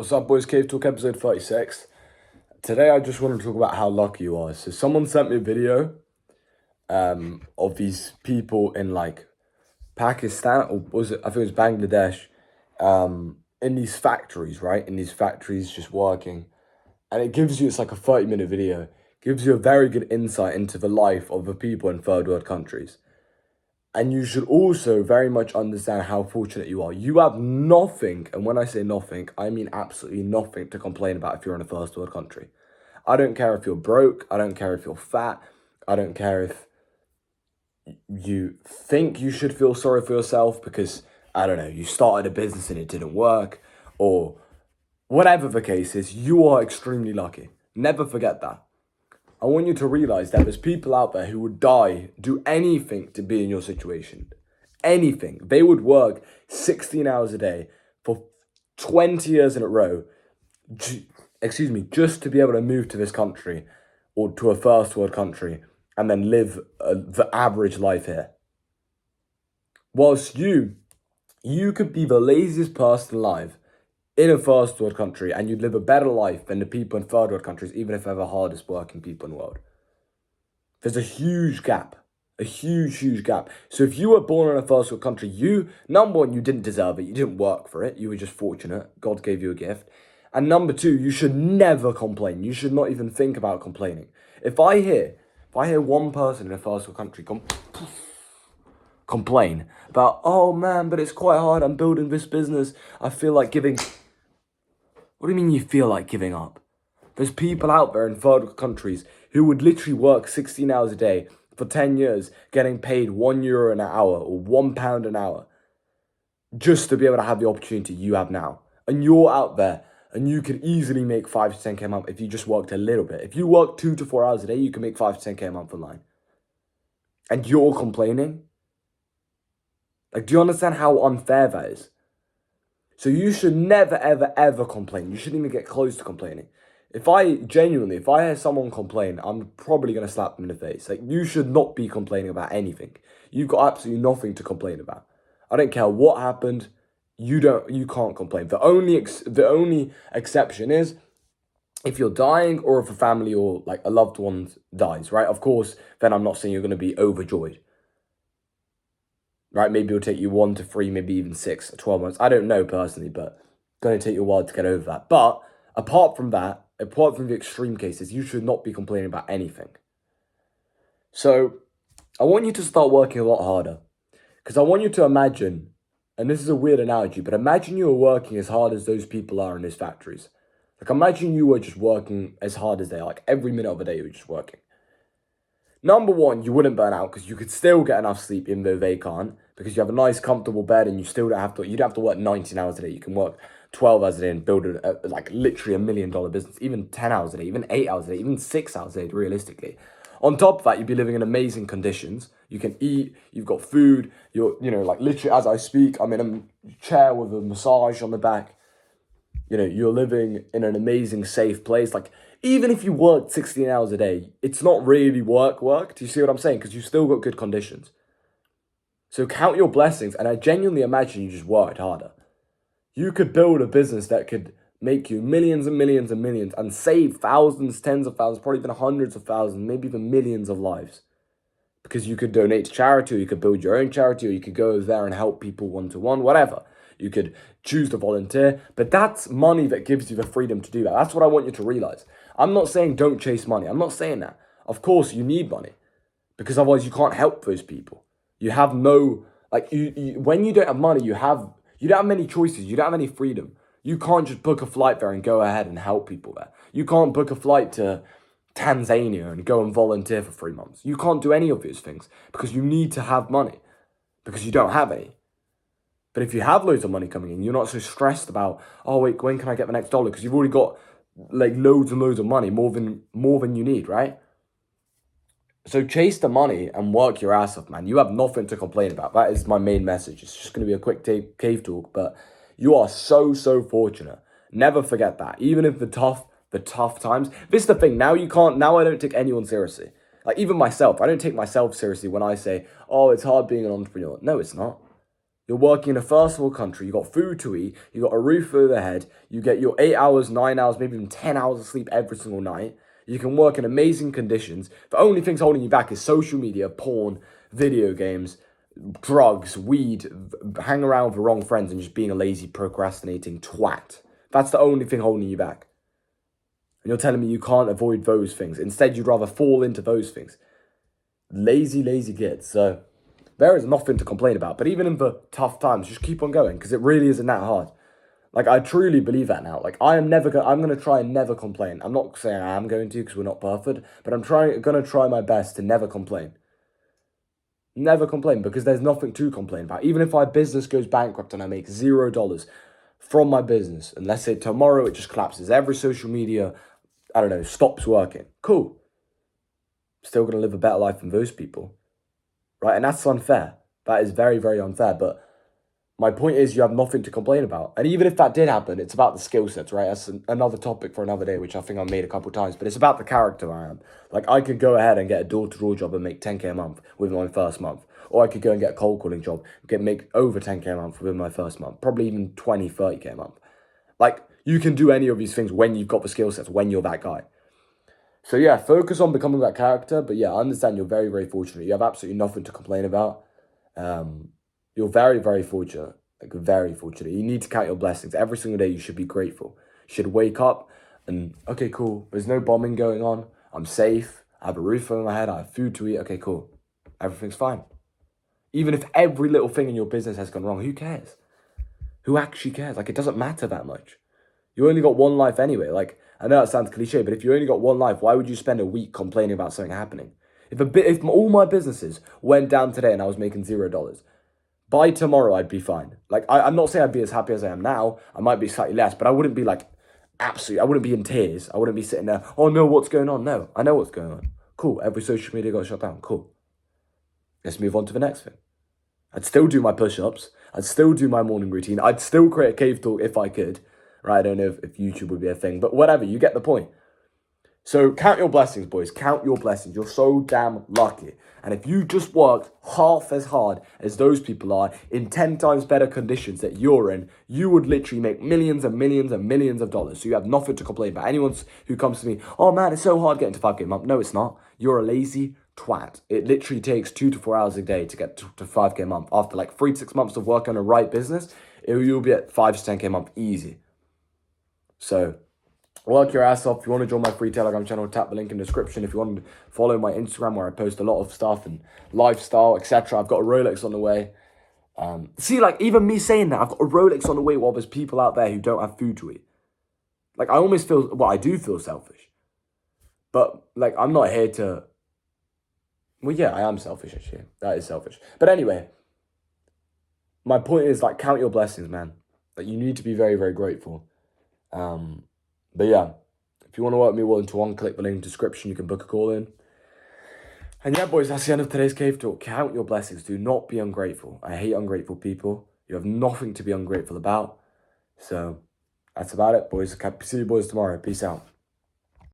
What's up, boys? Cave Talk episode 36. Today, I just want to talk about how lucky you are. So, someone sent me a video of these people in like Pakistan, or was it? I think it was Bangladesh, in these factories, right? In these factories, just working, and it gives you. It's like a 30-minute video. Gives you a very good insight into the life of the people in third world countries. And you should also very much understand how fortunate you are. You have nothing, and when I say nothing, I mean absolutely nothing to complain about if you're in a first world country. I don't care if you're broke. I don't care if you're fat. I don't care if you think you should feel sorry for yourself because, I don't know, you started a business and it didn't work, or whatever the case is, you are extremely lucky. Never forget that. I want you to realize that there's people out there who would do anything to be in your situation. Anything. They would work 16 hours a day for 20 years in a row, just to be able to move to this country or to a first world country and then live the average life here. Whilst you could be the laziest person alive in a first world country and you'd live a better life than the people in third world countries, even if they're the hardest working people in the world. There's a huge gap. A huge gap. So if you were born in a first world country, number one, you didn't deserve it. You didn't work for it. You were just fortunate. God gave you a gift. And number two, you should never complain. You should not even think about complaining. If I hear one person in a first world country complain about, oh man, but it's quite hard. I'm building this business. I feel like giving. What do you mean you feel like giving up? There's people out there in third world countries who would literally work 16 hours a day for 10 years, getting paid €1 an hour or £1 an hour, just to be able to have the opportunity you have now. And you're out there, and you could easily make 5 to 10k a month if you just worked a little bit. If you work 2 to 4 hours a day, you can make 5 to 10k a month online. And you're complaining? Like, do you understand how unfair that is? So you should never, ever, ever complain. You shouldn't even get close to complaining. If I hear someone complain, I'm probably going to slap them in the face. Like, you should not be complaining about anything. You've got absolutely nothing to complain about. I don't care what happened. You can't complain. The only exception is if you're dying or if a family or like a loved one dies, right? Of course, then I'm not saying you're going to be overjoyed. Right, maybe it'll take you 1 to 3, maybe even 6 or 12 months. I don't know personally, but it's going to take you a while to get over that. But apart from the extreme cases, you should not be complaining about anything. So I want you to start working a lot harder, because I want you to imagine, and this is a weird analogy, but imagine you were working as hard as those people are in those factories. Like, imagine you were just working as hard as they are, like every minute of the day you were just working. Number one, you wouldn't burn out because you could still get enough sleep even though they can't, because you have a nice comfortable bed and you don't have to work 19 hours a day. You can work 12 hours a day and build like literally $1 million business, even 10 hours a day, even 8 hours a day, even 6 hours a day, realistically. On top of that, you'd be living in amazing conditions. You can eat, you've got food, like literally as I speak, I'm in a chair with a massage on the back. You're living in an amazing, safe place. Like, even if you worked 16 hours a day, it's not really work. Do you see what I'm saying? Because you've still got good conditions. So count your blessings, and I genuinely imagine you just worked harder. You could build a business that could make you millions and millions and millions and save thousands, tens of thousands, probably even hundreds of thousands, maybe even millions of lives. Because you could donate to charity, or you could build your own charity, or you could go over there and help people one-to-one, whatever. You could choose to volunteer, but that's money that gives you the freedom to do that. That's what I want you to realize. I'm not saying don't chase money. I'm not saying that. Of course, you need money, because otherwise you can't help those people. You have no, when you don't have money, you don't have many choices. You don't have any freedom. You can't just book a flight there and go ahead and help people there. You can't book a flight to Tanzania and go and volunteer for 3 months. You can't do any of those things because you need to have money, because you don't have any. But if you have loads of money coming in, you're not so stressed about, oh wait, when can I get the next dollar? Because you've already got like loads and loads of money, more than you need, right? So chase the money and work your ass off, man. You have nothing to complain about. That is my main message. It's just going to be a quick cave talk, but you are so fortunate. Never forget that. Even if the tough times, this is the thing. Now I don't take anyone seriously. Like, even myself, I don't take myself seriously when I say, oh, it's hard being an entrepreneur. No, it's not. You're working in a first world country. You got food to eat. You got a roof over your head. You get your 8 hours, 9 hours, maybe even 10 hours of sleep every single night. You can work in amazing conditions. The only things holding you back is social media, porn, video games, drugs, weed, hang around with the wrong friends and just being a lazy, procrastinating twat. That's the only thing holding you back. And you're telling me you can't avoid those things. Instead, you'd rather fall into those things. Lazy, lazy kids. So there is nothing to complain about. But even in the tough times, just keep on going because it really isn't that hard. Like, I truly believe that now. Like, I'm going to try and never complain. I'm not saying I am going to because we're not perfect, but I'm going to try my best to never complain. Never complain because there's nothing to complain about. Even if my business goes bankrupt and I make $0 from my business, and let's say tomorrow it just collapses, every social media, I don't know, stops working. Cool. Still going to live a better life than those people. Right? And that's unfair. That is very, very unfair. But my point is you have nothing to complain about. And even if that did happen, it's about the skill sets, right? That's another topic for another day, which I think I've made a couple of times. But it's about the character I am. Like, I could go ahead and get a door-to-door job and make 10K a month within my first month. Or I could go and get a cold calling job and make over 10K a month within my first month. Probably even 20, 30K a month. Like, you can do any of these things when you've got the skill sets, when you're that guy. So yeah, focus on becoming that character. But yeah, I understand you're very, very fortunate. You have absolutely nothing to complain about. You're very, very fortunate. Like, very fortunate. You need to count your blessings. Every single day you should be grateful. You should wake up and, okay, cool. There's no bombing going on. I'm safe. I have a roof over my head. I have food to eat. Okay, cool. Everything's fine. Even if every little thing in your business has gone wrong, who cares? Who actually cares? Like, it doesn't matter that much. You only got one life anyway. Like, I know that sounds cliche, but if you only got one life, why would you spend a week complaining about something happening? If all my businesses went down today and I was making $0, by tomorrow I'd be fine. Like, I'm not saying I'd be as happy as I am now. I might be slightly less, but I wouldn't be like absolutely. I wouldn't be in tears. I wouldn't be sitting there. Oh no, what's going on? No, I know what's going on. Cool. Every social media got shut down. Cool. Let's move on to the next thing. I'd still do my push-ups. I'd still do my morning routine. I'd still create a cave talk if I could. Right? I don't know if YouTube would be a thing, but whatever. You get the point. So count your blessings, boys. Count your blessings. You're so damn lucky. And if you just worked half as hard as those people are in 10 times better conditions that you're in, you would literally make millions and millions and millions of dollars. So you have nothing to complain about. Anyone who comes to me, oh man, it's so hard getting to 5K a month. No, it's not. You're a lazy twat. It literally takes 2 to 4 hours a day to get to 5K a month. After like 3 to 6 months of work on a right business, you'll be at 5 to 10K a month easy. So work your ass off. If you want to join my free Telegram channel, tap the link in the description. If you want to follow my Instagram where I post a lot of stuff and lifestyle, etc. I've got a Rolex on the way. See, like, even me saying that, I've got a Rolex on the way while there's people out there who don't have food to eat. Like, I almost feel, well, I do feel selfish. But, like, I'm not here to, well, yeah, I am selfish, actually. That is selfish. But anyway, my point is, like, count your blessings, man. Like, you need to be very, very grateful. But yeah, if you want to work with me one-to-one, click the link in the description. You can book a call in. And yeah, boys, that's the end of today's cave talk. Count your blessings. Do not be ungrateful. I hate ungrateful people. You have nothing to be ungrateful about. So that's about it, boys. See you boys tomorrow. Peace out.